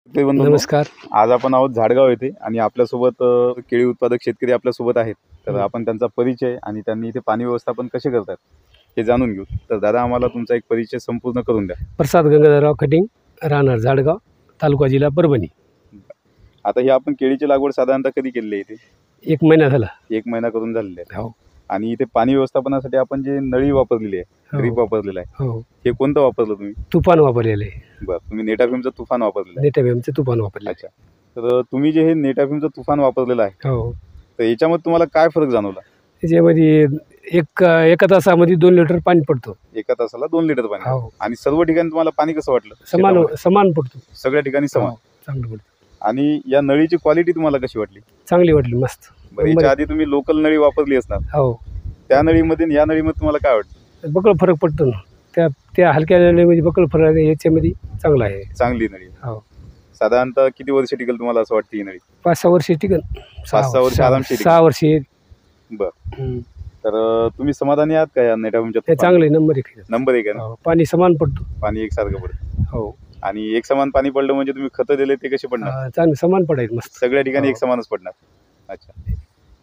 ते बंधूंनो, नमस्कार. आज आपण आहोत झाडगाव येथे आणि आपल्यासोबत केळी उत्पादक शेतकरी आपल्यासोबत आहेत. तर आपण त्यांचा परिचय आणि त्यांनी इथे पाणी व्यवस्थापन कसे करतात हे जाणून घेऊ. तर दादा, आम्हाला तुमचा एक परिचय संपूर्ण करून द्या. प्रसाद गंगाधरराव खटिंग, राहणार झाडगाव, तालुका जिल्हा परभणी. आता ही आपण केळीची लागवड साधारणतः कधी केलेली आहे? इथे 1 महिना झाला. 1 महिना करून झालेले आहे. हो. आणि इथे पाणी व्यवस्थापनासाठी आपण जे नळी वापरलेली आहे, हो. ड्रीप वापरलेला आहे, हो. हे कोणतं वापरलं तुम्ही? तुफान वापरलेलं आहे. बरं, तुम्ही नेटाफिमचं तुफान वापरलेलं आहे. नेटाबेमचं तुफान वापरलेलं अच्छा. तर तुम्ही जे हे नेटाफिमचं तुफान वापरलेलं आहे, आहे. हो. तर याच्यामध्ये तुम्हाला काय फरक जाणवला? त्याच्यामध्ये एका तासामध्ये 2 लिटर पाणी पडतो. एका तासाला 2 लिटर पाणी. हो. आणि सर्व ठिकाणी तुम्हाला पाणी कसं वाटलं? समान शेतामध्ये? समान पडतो. सगळ्या ठिकाणी समान. हो, चांगलं पडतं. आणि या नळीची क्वालिटी तुम्हाला कशी वाटली? चांगली वाटली, मस्त. बरं, याच्या आधी तुम्ही लोकल नळी वापरली असणार, हो. त्या नळीमध्ये आणि या नळीमध्ये तुम्हाला काय वाटतं? बकळ फरक पडतो ना. त्या हलक्या नळीमध्ये बकळ फरक आहे, याच्यामध्ये चांगला आहे. चांगली नळी. हो. साधारणतः किती वर्ष टिकेल तुम्हाला असं वाटतं ही नळी? 5-6 वर्ष टिकन. 5-6 वर्ष आरामशीर टिकेल. 6 वर्षे. बरं. तर तुम्ही समाधानी आहात का या नेटाफिमच्या हे तुफान? चांगले नंबर 1 आहे. नंबर 1 आहे ना? हो, पाणी समान पडतो. पाणी एकसारखं पडतं. हो. आणि एक समान पाणी पडलं म्हणजे तुम्ही खतं दिले ते कसे पडणार? चांगलं समान पडायचं, मस्त. सगळ्या ठिकाणी हो. एक समानच पडणार. अच्छा.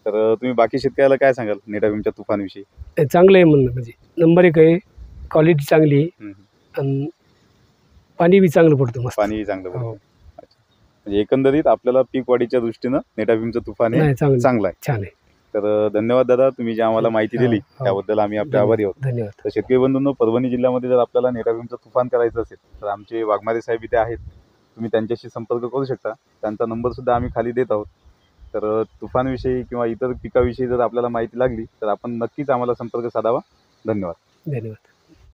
तर तुम्ही बाकी शेतकऱ्याला काय सांगाल नेटाफिमच्या तुफानविषयी? हे चांगलं आहे म्हणणं, म्हणजे नंबर 1 आहे. क्वालिटी चांगली आहे. हं, हं. आणि पाणी बी चांगलं पडतं, मस्त. पाणी चांगलं पडतं. हो. अच्छा. म्हणजे एकंदरीत आपल्याला पीक वाढीच्या दृष्टीनं नेटाफिमचं तुफान हे नाही, चांगलं आहे. छान आहे. तर धन्यवाद दादा, तुम्ही जी आम्हाला माहिती दिली हो. त्याबद्दल आम्ही आपले आभारी आहोत. धन्यवाद. तर शेतकरी बंधूंनो, परभणी जिल्ह्यामध्ये जर आपल्याला नेटाफिमचं तुफान करायचं असेल तर आमचे वाघमारे साहेब इथे आहेत, तुम्ही त्यांच्याशी संपर्क करू शकता. त्यांचा नंबरसुद्धा आम्ही खाली देत आहोत. तर तुफानविषयी किंवा इतर पिकाविषयी जर आपल्याला माहिती लागली तर आपण नक्कीच आम्हाला संपर्क साधावा. धन्यवाद. धन्यवाद.